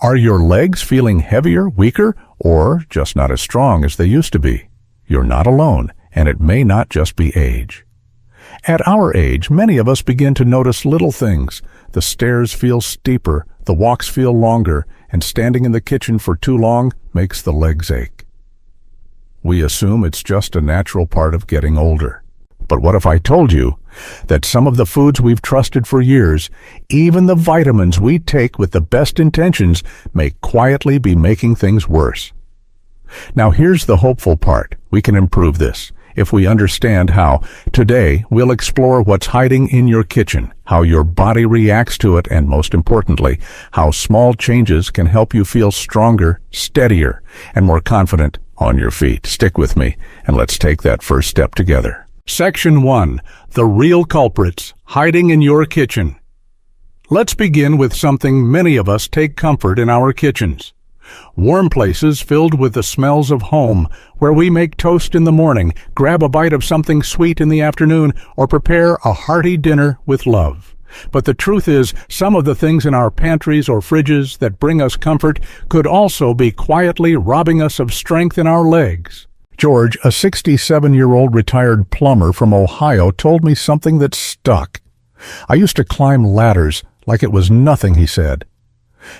Are your legs feeling heavier, weaker, or just not as strong as they used to be? You're not alone, and it may not just be age. At our age, many of us begin to notice little things. The stairs feel steeper, the walks feel longer, and standing in the kitchen for too long makes the legs ache. We assume it's just a natural part of getting older. But what if I told you that some of the foods we've trusted for years, even the vitamins we take with the best intentions, may quietly be making things worse? Now here's the hopeful part. We can improve this if we understand how. Today, we'll explore what's hiding in your kitchen, how your body reacts to it, and most importantly, how small changes can help you feel stronger, steadier, and more confident on your feet. Stick with me, and let's take that first step together. Section 1. The real culprits hiding in your kitchen. Let's begin with something many of us take comfort in our kitchens. Warm places filled with the smells of home, where we make toast in the morning, grab a bite of something sweet in the afternoon, or prepare a hearty dinner with love. But the truth is, some of the things in our pantries or fridges that bring us comfort could also be quietly robbing us of strength in our legs. George, a 67-year-old retired plumber from Ohio, told me something that stuck. I used to climb ladders like it was nothing, he said.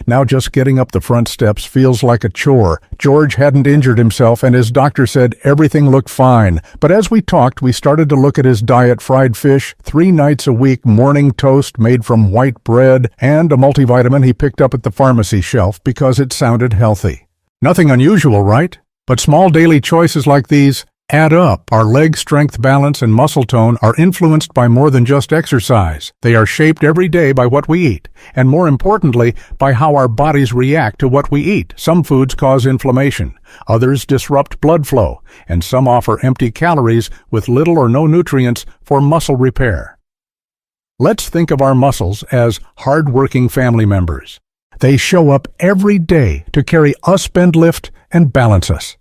Now just getting up the front steps feels like a chore. George hadn't injured himself, and his doctor said everything looked fine. But as we talked, we started to look at his diet: fried fish, 3 nights a week, morning toast made from white bread, and a multivitamin he picked up at the pharmacy shelf because it sounded healthy. Nothing unusual, right? But small daily choices like these add up. Our leg strength, balance, and muscle tone are influenced by more than just exercise. They are shaped every day by what we eat, and more importantly, by how our bodies react to what we eat. Some foods cause inflammation, others disrupt blood flow, and some offer empty calories with little or no nutrients for muscle repair. Let's think of our muscles as hard-working family members. They show up every day to carry us, bend, lift, and balance us.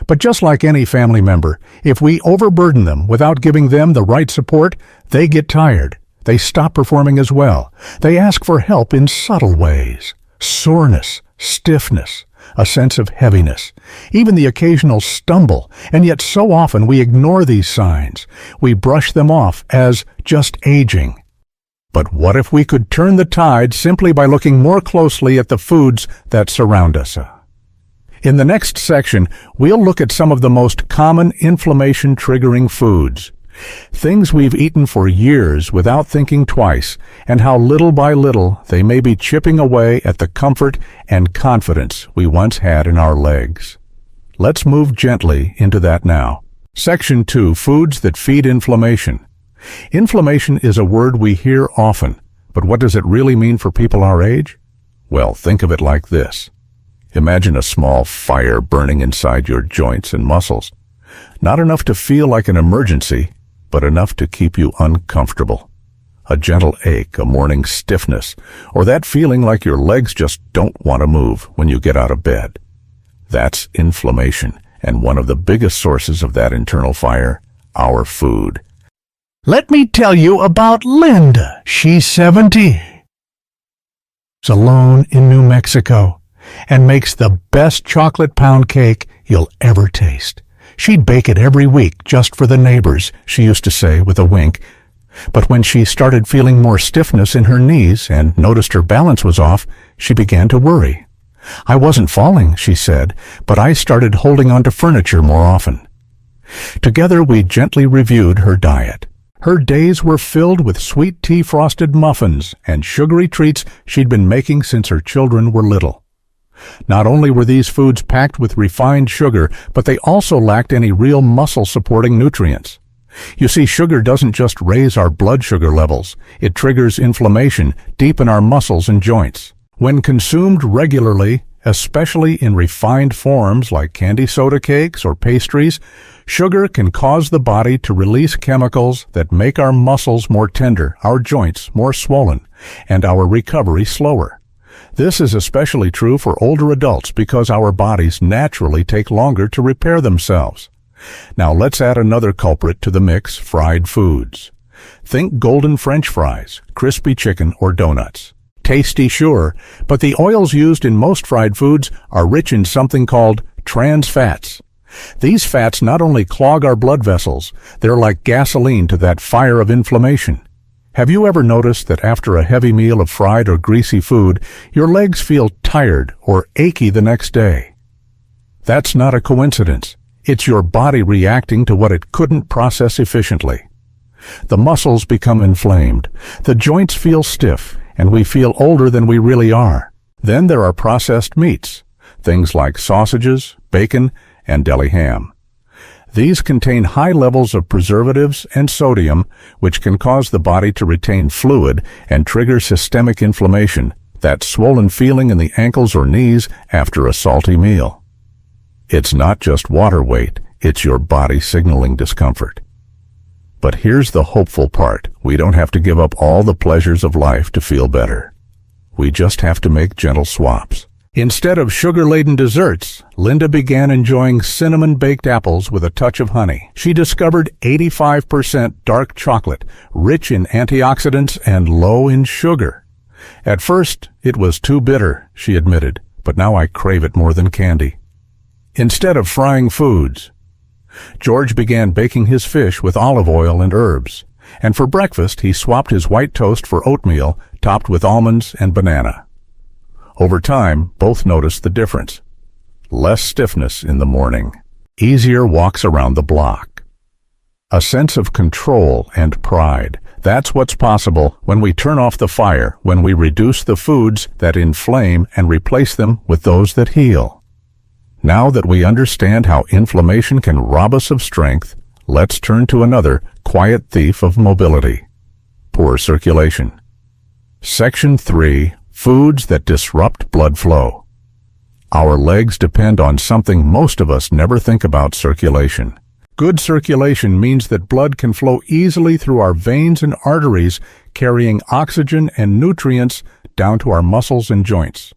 But just like any family member, if we overburden them without giving them the right support, they get tired. They stop performing as well. They ask for help in subtle ways. Soreness, stiffness, a sense of heaviness, even the occasional stumble, and yet so often we ignore these signs. We brush them off as just aging. But what if we could turn the tide simply by looking more closely at the foods that surround us? In the next section, we'll look at some of the most common inflammation-triggering foods, things we've eaten for years without thinking twice, and how little by little they may be chipping away at the comfort and confidence we once had in our legs. Let's move gently into that now. Section 2. Foods that feed inflammation. Inflammation is a word we hear often, but what does it really mean for people our age? Well, think of it like this. Imagine a small fire burning inside your joints and muscles. Not enough to feel like an emergency, but enough to keep you uncomfortable. A gentle ache, a morning stiffness, or that feeling like your legs just don't want to move when you get out of bed. That's inflammation, and one of the biggest sources of that internal fire, our food. Let me tell you about Linda. She's 70. She's alone in New Mexico and makes the best chocolate pound cake you'll ever taste. She'd bake it every week just for the neighbors, she used to say with a wink. But when she started feeling more stiffness in her knees and noticed her balance was off, she began to worry. I wasn't falling, she said, but I started holding onto furniture more often. Together we gently reviewed her diet. Her days were filled with sweet tea frosted muffins and sugary treats she'd been making since her children were little. Not only were these foods packed with refined sugar, but they also lacked any real muscle-supporting nutrients. You see, sugar doesn't just raise our blood sugar levels. It triggers inflammation deep in our muscles and joints. When consumed regularly, especially in refined forms like candy soda cakes or pastries, sugar can cause the body to release chemicals that make our muscles more tender, our joints more swollen, and our recovery slower. This is especially true for older adults because our bodies naturally take longer to repair themselves. Now let's add another culprit to the mix: fried foods. Think golden French fries, crispy chicken, or donuts. Tasty, sure, but the oils used in most fried foods are rich in something called trans fats. These fats not only clog our blood vessels, they're like gasoline to that fire of inflammation. Have you ever noticed that after a heavy meal of fried or greasy food, your legs feel tired or achy the next day? That's not a coincidence. It's your body reacting to what it couldn't process efficiently. The muscles become inflamed, the joints feel stiff, and we feel older than we really are. Then there are processed meats, things like sausages, bacon, and deli ham. These contain high levels of preservatives and sodium, which can cause the body to retain fluid and trigger systemic inflammation, that swollen feeling in the ankles or knees after a salty meal. It's not just water weight, it's your body signaling discomfort. But here's the hopeful part. We don't have to give up all the pleasures of life to feel better. We just have to make gentle swaps. Instead of sugar-laden desserts, Linda began enjoying cinnamon-baked apples with a touch of honey. She discovered 85% dark chocolate, rich in antioxidants and low in sugar. At first, it was too bitter, she admitted, but now I crave it more than candy. Instead of frying foods, George began baking his fish with olive oil and herbs, and for breakfast he swapped his white toast for oatmeal topped with almonds and banana. Over time, both noticed the difference. Less stiffness in the morning, easier walks around the block. A sense of control and pride. That's what's possible when we turn off the fire, when we reduce the foods that inflame and replace them with those that heal. Now that we understand how inflammation can rob us of strength, let's turn to another quiet thief of mobility: poor circulation. Section 3. Foods that disrupt blood flow. Our legs depend on something most of us never think about: circulation. Good circulation means that blood can flow easily through our veins and arteries, carrying oxygen and nutrients down to our muscles and joints.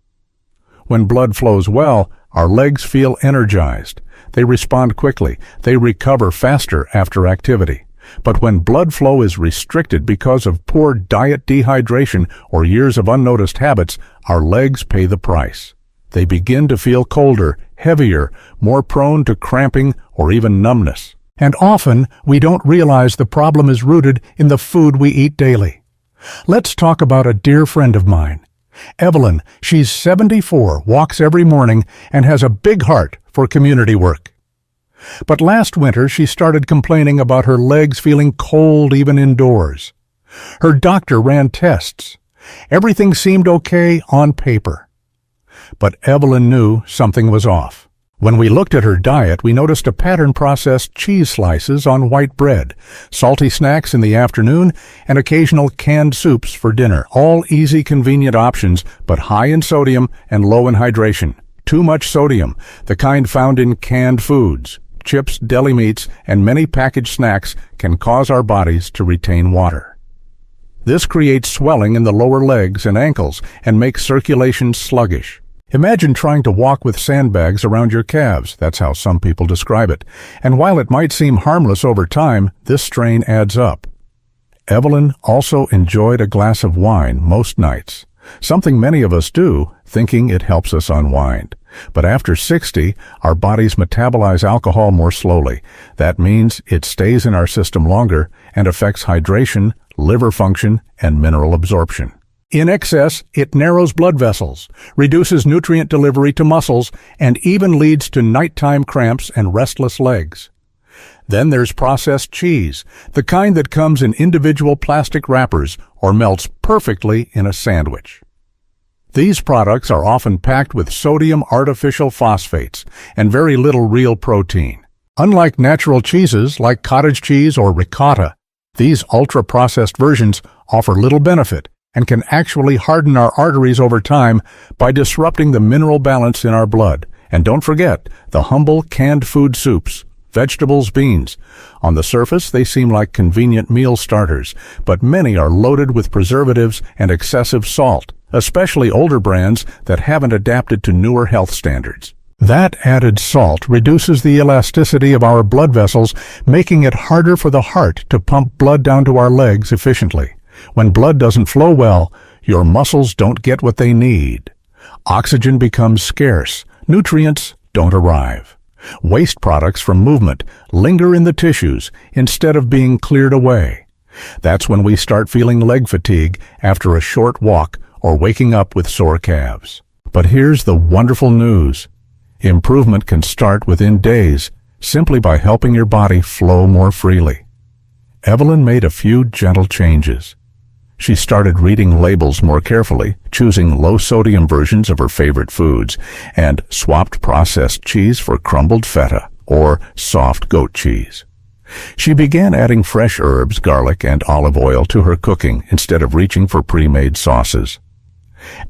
When blood flows well, our legs feel energized. They respond quickly. They recover faster after activity. But when blood flow is restricted because of poor diet, dehydration, or years of unnoticed habits, our legs pay the price. They begin to feel colder, heavier, more prone to cramping or even numbness. And often, we don't realize the problem is rooted in the food we eat daily. Let's talk about a dear friend of mine. Evelyn, she's 74, walks every morning, and has a big heart for community work. But last winter, she started complaining about her legs feeling cold even indoors. Her doctor ran tests. Everything seemed okay on paper. But Evelyn knew something was off. When we looked at her diet, we noticed a pattern: processed cheese slices on white bread, salty snacks in the afternoon, and occasional canned soups for dinner. All easy, convenient options, but high in sodium and low in hydration. Too much sodium, the kind found in canned foods, chips, deli meats, and many packaged snacks, can cause our bodies to retain water. This creates swelling in the lower legs and ankles and makes circulation sluggish. Imagine trying to walk with sandbags around your calves. That's how some people describe it. And while it might seem harmless over time, this strain adds up. Evelyn also enjoyed a glass of wine most nights, something many of us do, thinking it helps us unwind. But after 60, our bodies metabolize alcohol more slowly. That means it stays in our system longer and affects hydration, liver function, and mineral absorption. In excess, it narrows blood vessels, reduces nutrient delivery to muscles, and even leads to nighttime cramps and restless legs. Then there's processed cheese, the kind that comes in individual plastic wrappers or melts perfectly in a sandwich. These products are often packed with sodium artificial phosphates and very little real protein. Unlike natural cheeses like cottage cheese or ricotta, these ultra-processed versions offer little benefit and can actually harden our arteries over time by disrupting the mineral balance in our blood. And don't forget the humble canned food soups, vegetables, beans. On the surface, they seem like convenient meal starters, but many are loaded with preservatives and excessive salt, especially older brands that haven't adapted to newer health standards. That added salt reduces the elasticity of our blood vessels, making it harder for the heart to pump blood down to our legs efficiently. When blood doesn't flow well, Your muscles don't get what they need. Oxygen becomes scarce. Nutrients don't arrive. Waste products from movement linger in the tissues instead of being cleared away. That's when we start feeling leg fatigue after a short walk or waking up with sore calves. But here's the wonderful news. Improvement can start within days simply by helping your body flow more freely. Evelyn made a few gentle changes. She started reading labels more carefully, choosing low-sodium versions of her favorite foods, and swapped processed cheese for crumbled feta or soft goat cheese. She began adding fresh herbs, garlic, and olive oil to her cooking instead of reaching for pre-made sauces.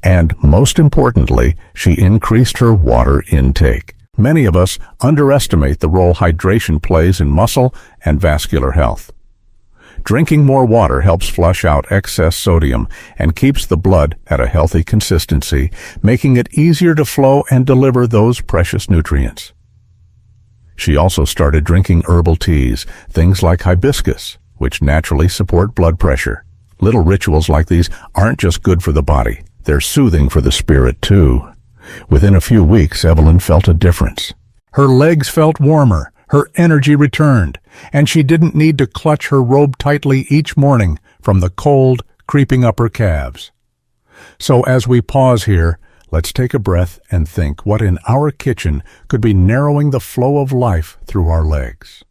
And most importantly, she increased her water intake. Many of us underestimate the role hydration plays in muscle and vascular health. Drinking more water helps flush out excess sodium and keeps the blood at a healthy consistency, making it easier to flow and deliver those precious nutrients. She also started drinking herbal teas, things like hibiscus, which naturally support blood pressure. Little rituals like these aren't just good for the body, they're soothing for the spirit too. Within a few weeks, Evelyn felt a difference. Her legs felt warmer, her energy returned, and she didn't need to clutch her robe tightly each morning from the cold creeping up her calves. So as we pause here, let's take a breath and think what in our kitchen could be narrowing the flow of life through our legs.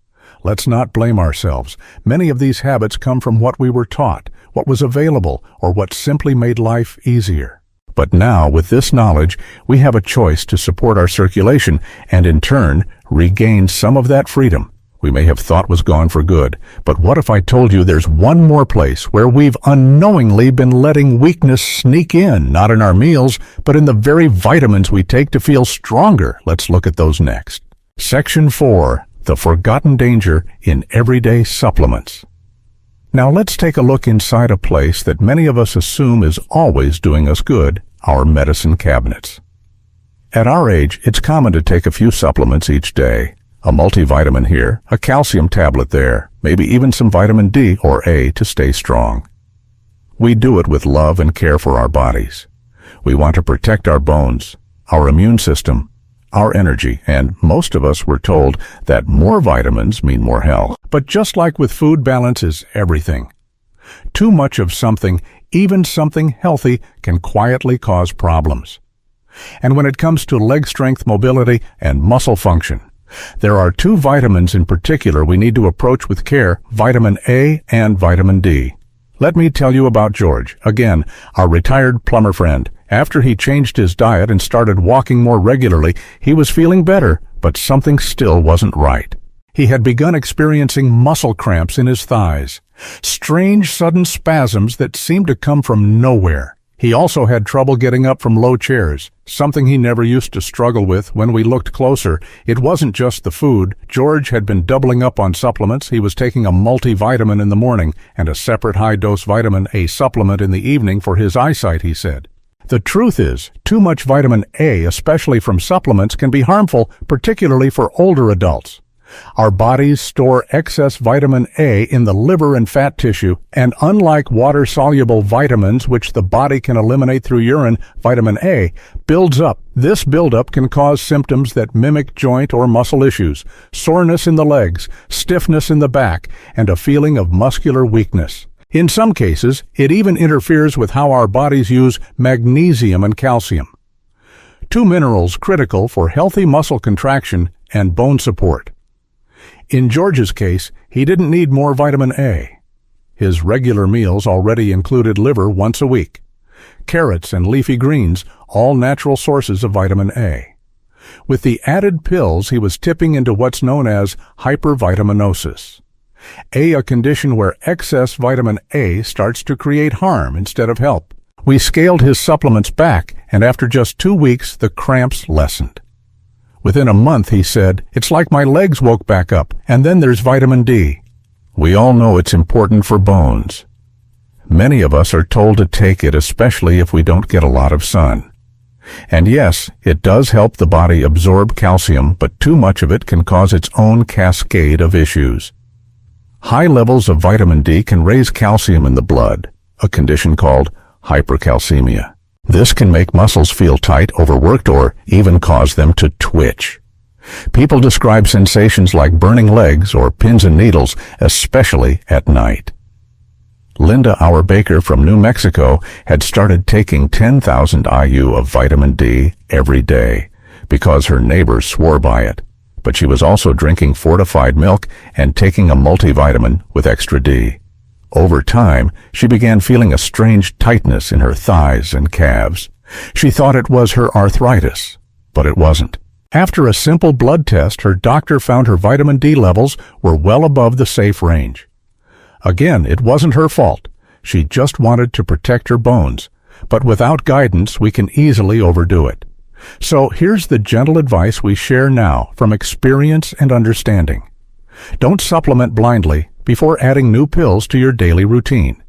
Let's not blame ourselves. Many of these habits come from what we were taught, what was available, or what simply made life easier. But now, with this knowledge, we have a choice to support our circulation and, in turn, regain some of that freedom we may have thought was gone for good. But what if I told you there's one more place where we've unknowingly been letting weakness sneak in, not in our meals, but in the very vitamins we take to feel stronger? Let's look at those next. Section 4. The Forgotten Danger in Everyday Supplements. Now let's take a look inside a place that many of us assume is always doing us good, our medicine cabinets. At our age, it's common to take a few supplements each day. A multivitamin here, a calcium tablet there, maybe even some vitamin D or A to stay strong. We do it with love and care for our bodies. We want to protect our bones, our immune system, our energy, and most of us were told that more vitamins mean more health. But just like with food, balance is everything. Too much of something, even something healthy, can quietly cause problems. And when it comes to leg strength, mobility, and muscle function, there are two vitamins in particular we need to approach with care, vitamin A and vitamin D. Let me tell you about George, again, our retired plumber friend. After he changed his diet and started walking more regularly, he was feeling better, but something still wasn't right. He had begun experiencing muscle cramps in his thighs, strange sudden spasms that seemed to come from nowhere. He also had trouble getting up from low chairs, something he never used to struggle with. When we looked closer, it wasn't just the food. George had been doubling up on supplements. He was taking a multivitamin in the morning and a separate high-dose vitamin A supplement in the evening for his eyesight, he said. The truth is, too much vitamin A, especially from supplements, can be harmful, particularly for older adults. Our bodies store excess vitamin A in the liver and fat tissue, and unlike water-soluble vitamins, which the body can eliminate through urine, vitamin A builds up. This buildup can cause symptoms that mimic joint or muscle issues, soreness in the legs, stiffness in the back, and a feeling of muscular weakness. In some cases, it even interferes with how our bodies use magnesium and calcium, two minerals critical for healthy muscle contraction and bone support. In George's case, he didn't need more vitamin A. His regular meals already included liver once a week, carrots and leafy greens, all natural sources of vitamin A. With the added pills, he was tipping into what's known as hypervitaminosis, a condition where excess vitamin A starts to create harm instead of help. We scaled his supplements back, and after just 2 weeks, the cramps lessened. Within a month, he said, "It's like my legs woke back up." And then there's vitamin D. We all know it's important for bones. Many of us are told to take it, especially if we don't get a lot of sun. And yes, it does help the body absorb calcium, but too much of it can cause its own cascade of issues. High levels of vitamin D can raise calcium in the blood, a condition called hypercalcemia. This can make muscles feel tight, overworked, or even cause them to twitch. People describe sensations like burning legs or pins and needles, especially at night. Linda, our baker from New Mexico, had started taking 10,000 IU of vitamin D every day because her neighbors swore by it. But she was also drinking fortified milk and taking a multivitamin with extra D. Over time, she began feeling a strange tightness in her thighs and calves. She thought it was her arthritis, but it wasn't. After a simple blood test, her doctor found her vitamin D levels were well above the safe range. Again, it wasn't her fault. She just wanted to protect her bones. But without guidance, we can easily overdo it. So here's the gentle advice we share now from experience and understanding. Don't supplement blindly before adding new pills to your daily routine.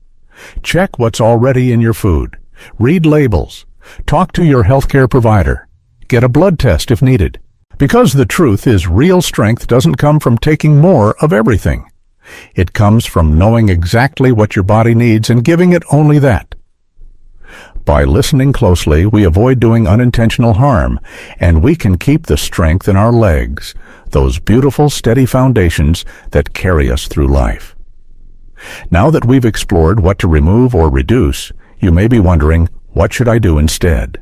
Check what's already in your food. Read labels. Talk to your healthcare provider. Get a blood test if needed. Because the truth is, real strength doesn't come from taking more of everything. It comes from knowing exactly what your body needs and giving it only that. By listening closely, we avoid doing unintentional harm, and we can keep the strength in our legs, those beautiful, steady foundations that carry us through life. Now that we've explored what to remove or reduce, you may be wondering, what should I do instead?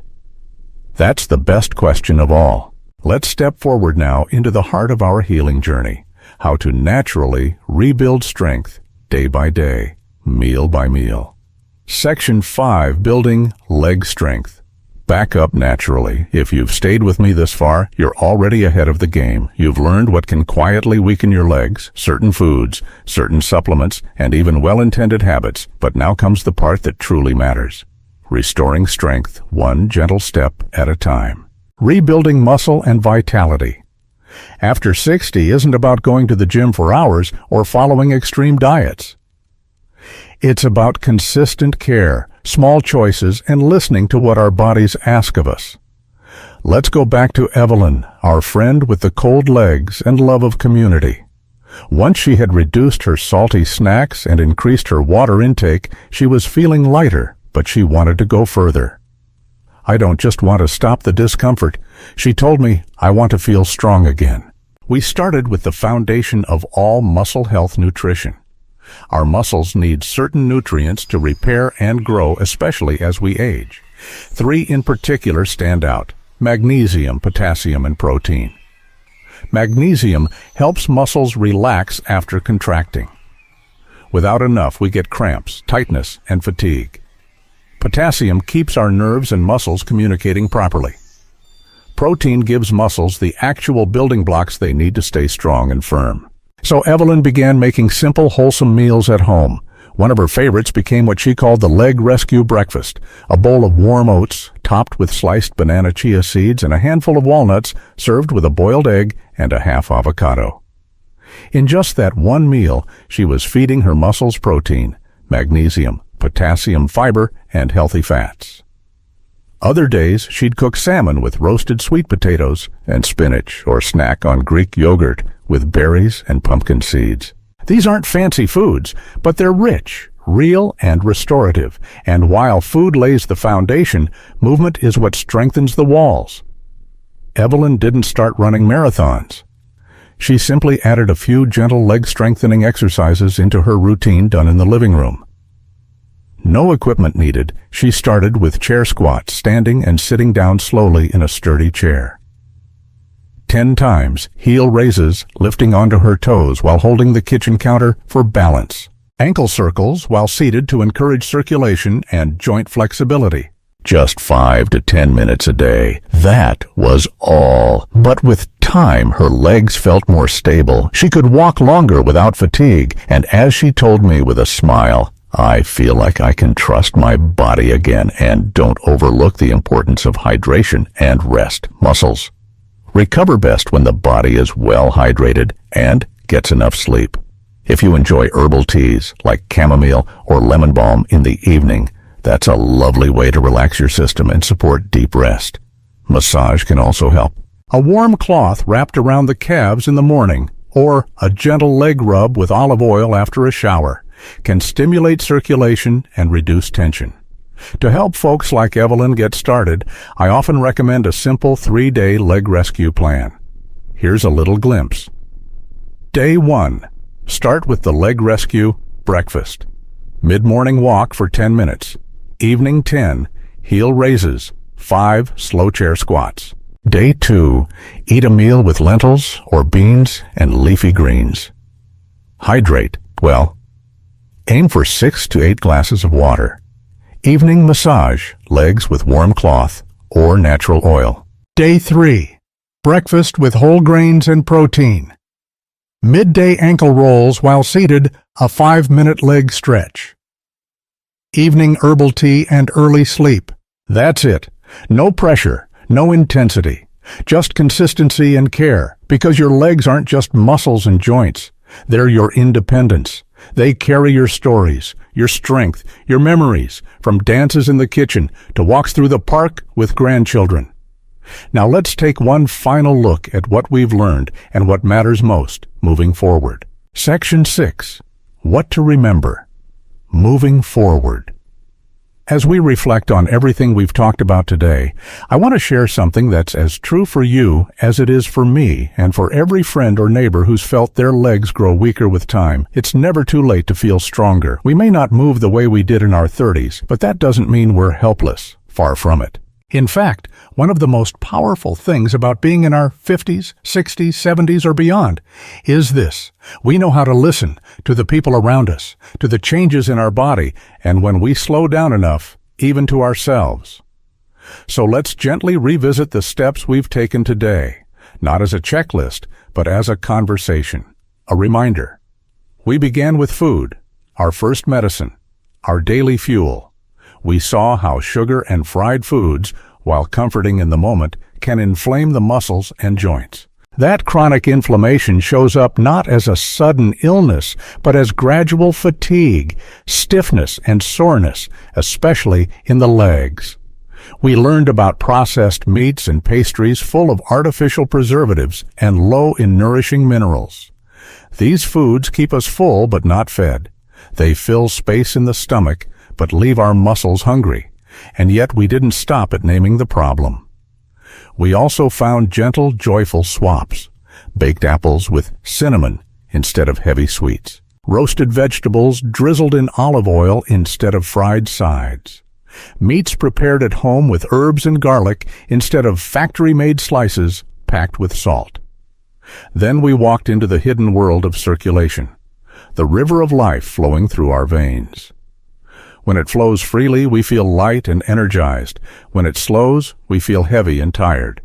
That's the best question of all. Let's step forward now into the heart of our healing journey, how to naturally rebuild strength day by day, meal by meal. Section 5, Building Leg Strength. Back up naturally. If you've stayed with me this far, you're already ahead of the game. You've learned what can quietly weaken your legs, certain foods, certain supplements, and even well-intended habits. But now comes the part that truly matters. Restoring strength, one gentle step at a time. Rebuilding muscle and vitality. After 60 isn't about going to the gym for hours or following extreme diets. It's about consistent care, small choices, and listening to what our bodies ask of us. Let's go back to Evelyn, our friend with the cold legs and love of community. Once she had reduced her salty snacks and increased her water intake, she was feeling lighter, but she wanted to go further. I don't just want to stop the discomfort. She told me, I want to feel strong again. We started with the foundation of all muscle health nutrition. Our muscles need certain nutrients to repair and grow, especially as we age. 3 in particular stand out: magnesium, potassium, and protein. Magnesium helps muscles relax after contracting. Without enough, we get cramps, tightness, and fatigue. Potassium keeps our nerves and muscles communicating properly. Protein gives muscles the actual building blocks they need to stay strong and firm. So Evelyn began making simple, wholesome meals at home. One of her favorites became what she called the Leg Rescue Breakfast, a bowl of warm oats topped with sliced banana chia seeds and a handful of walnuts served with a boiled egg and a half avocado. In just that one meal, she was feeding her muscles protein, magnesium, potassium, fiber, and healthy fats. Other days, she'd cook salmon with roasted sweet potatoes and spinach, or snack on Greek yogurt with berries and pumpkin seeds. These aren't fancy foods, but they're rich, real, and restorative. And while food lays the foundation, movement is what strengthens the walls. Evelyn didn't start running marathons. She simply added a few gentle leg-strengthening exercises into her routine done in the living room. No equipment needed. She started with chair squats, standing and sitting down slowly in a sturdy chair. 10 times, heel raises, lifting onto her toes while holding the kitchen counter for balance. Ankle circles while seated to encourage circulation and joint flexibility. Just 5 to 10 minutes a day. That was all. But with time, her legs felt more stable. She could walk longer without fatigue, and as she told me with a smile, I feel like I can trust my body again and don't overlook the importance of hydration and rest. Muscles recover best when the body is well hydrated and gets enough sleep. If you enjoy herbal teas like chamomile or lemon balm in the evening, that's a lovely way to relax your system and support deep rest. Massage can also help. A warm cloth wrapped around the calves in the morning, or a gentle leg rub with olive oil after a shower, can stimulate circulation and reduce tension. To help folks like Evelyn get started, I often recommend a simple 3-day leg rescue plan. Here's a little glimpse. Day 1. Start with the leg rescue breakfast. Mid-morning walk for 10 minutes. Evening 10. Heel raises. 5 slow chair squats. Day 2. Eat a meal with lentils or beans and leafy greens. Hydrate. Well, aim for 6 to 8 glasses of water. Evening massage, legs with warm cloth or natural oil. Day 3. Breakfast with whole grains and protein. Midday ankle rolls while seated, a 5-minute leg stretch. Evening herbal tea and early sleep. That's it. No pressure, no intensity. Just consistency and care, because your legs aren't just muscles and joints. They're your independence. They carry your stories, your strength, your memories, from dances in the kitchen to walks through the park with grandchildren. Now let's take one final look at what we've learned and what matters most moving forward. Section 6. What to remember. Moving forward. As we reflect on everything we've talked about today, I want to share something that's as true for you as it is for me and for every friend or neighbor who's felt their legs grow weaker with time. It's never too late to feel stronger. We may not move the way we did in our 30s, but that doesn't mean we're helpless. Far from it. In fact, one of the most powerful things about being in our 50s, 60s, 70s, or beyond is this. We know how to listen to the people around us, to the changes in our body, and when we slow down enough, even to ourselves. So let's gently revisit the steps we've taken today, not as a checklist, but as a conversation, a reminder. We began with food, our first medicine, our daily fuel. We saw how sugar and fried foods, while comforting in the moment, can inflame the muscles and joints. That chronic inflammation shows up not as a sudden illness, but as gradual fatigue, stiffness, and soreness, especially in the legs. We learned about processed meats and pastries full of artificial preservatives and low in nourishing minerals. These foods keep us full but not fed. They fill space in the stomach, but leave our muscles hungry, and yet we didn't stop at naming the problem. We also found gentle, joyful swaps, baked apples with cinnamon instead of heavy sweets, roasted vegetables drizzled in olive oil instead of fried sides, meats prepared at home with herbs and garlic instead of factory-made slices packed with salt. Then we walked into the hidden world of circulation, the river of life flowing through our veins. When it flows freely, we feel light and energized. When it slows, we feel heavy and tired.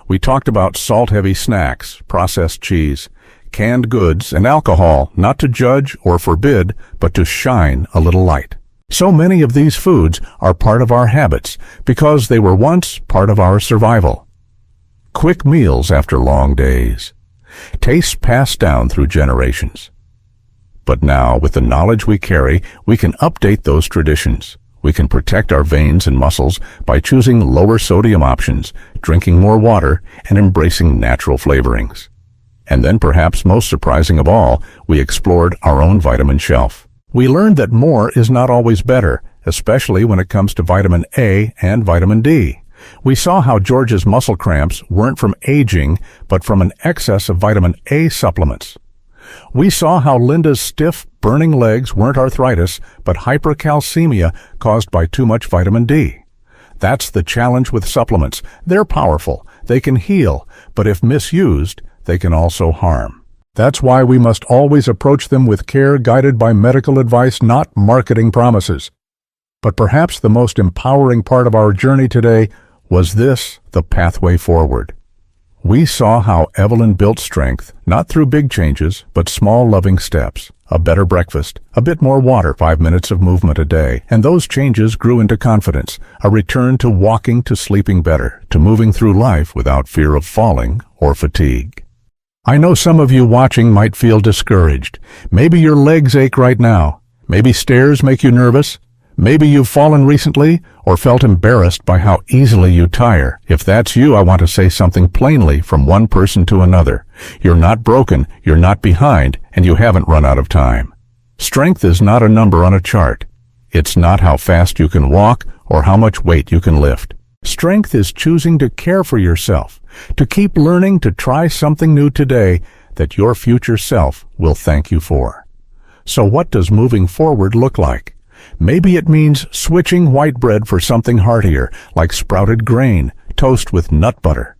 We talked about salt-heavy snacks, processed cheese, canned goods, and alcohol, not to judge or forbid, but to shine a little light. So many of these foods are part of our habits because they were once part of our survival. Quick meals after long days. Tastes passed down through generations. But now, with the knowledge we carry, we can update those traditions. We can protect our veins and muscles by choosing lower sodium options, drinking more water, and embracing natural flavorings. And then, perhaps most surprising of all, we explored our own vitamin shelf. We learned that more is not always better, especially when it comes to vitamin A and vitamin D. We saw how George's muscle cramps weren't from aging, but from an excess of vitamin A supplements. We saw how Linda's stiff, burning legs weren't arthritis, but hypercalcemia caused by too much vitamin D. That's the challenge with supplements. They're powerful, they can heal, but if misused, they can also harm. That's why we must always approach them with care, guided by medical advice, not marketing promises. But perhaps the most empowering part of our journey today was this, the pathway forward. We saw how Evelyn built strength, not through big changes, but small loving steps. A better breakfast, a bit more water, 5 minutes of movement a day, and those changes grew into confidence, a return to walking, to sleeping better, to moving through life without fear of falling or fatigue. I know some of you watching might feel discouraged. Maybe your legs ache right now. Maybe stairs make you nervous. Maybe you've fallen recently or felt embarrassed by how easily you tire. If that's you, I want to say something plainly from one person to another. You're not broken, you're not behind, and you haven't run out of time. Strength is not a number on a chart. It's not how fast you can walk or how much weight you can lift. Strength is choosing to care for yourself, to keep learning, to try something new today that your future self will thank you for. So what does moving forward look like? Maybe it means switching white bread for something heartier, like sprouted grain, toast with nut butter.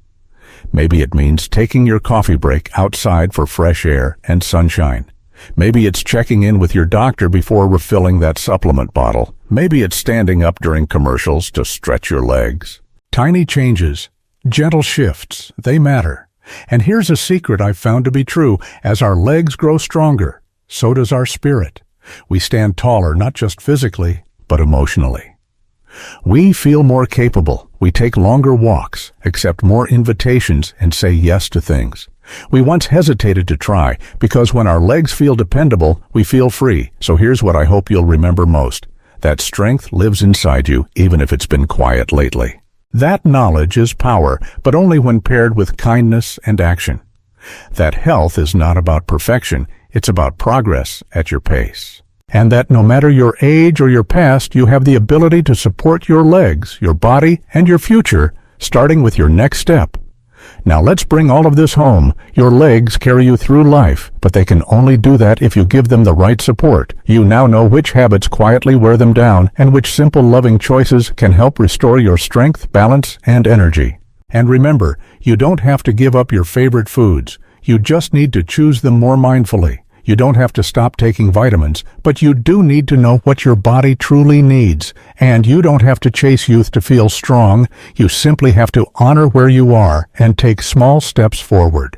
Maybe it means taking your coffee break outside for fresh air and sunshine. Maybe it's checking in with your doctor before refilling that supplement bottle. Maybe it's standing up during commercials to stretch your legs. Tiny changes, gentle shifts, they matter. And here's a secret I've found to be true. As our legs grow stronger, so does our spirit. We stand taller, not just physically, but emotionally. We feel more capable. We take longer walks, accept more invitations, and say yes to things we once hesitated to try, because when our legs feel dependable, we feel free. So here's what I hope you'll remember most. That strength lives inside you, even if it's been quiet lately. That knowledge is power, but only when paired with kindness and action. That health is not about perfection, it's about progress at your pace. And that no matter your age or your past, you have the ability to support your legs, your body, and your future, starting with your next step. Now let's bring all of this home. Your legs carry you through life, but they can only do that if you give them the right support. You now know which habits quietly wear them down, and which simple, loving choices can help restore your strength, balance, and energy. And remember, you don't have to give up your favorite foods. You just need to choose them more mindfully. You don't have to stop taking vitamins, but you do need to know what your body truly needs. And you don't have to chase youth to feel strong. You simply have to honor where you are and take small steps forward.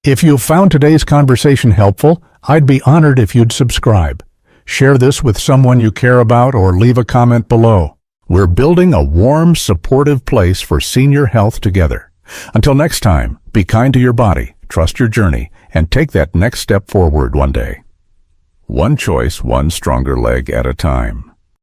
If you found today's conversation helpful, I'd be honored if you'd subscribe. Share this with someone you care about or leave a comment below. We're building a warm, supportive place for senior health together. Until next time, be kind to your body, trust your journey, and take that next step forward one day. One choice, one stronger leg at a time.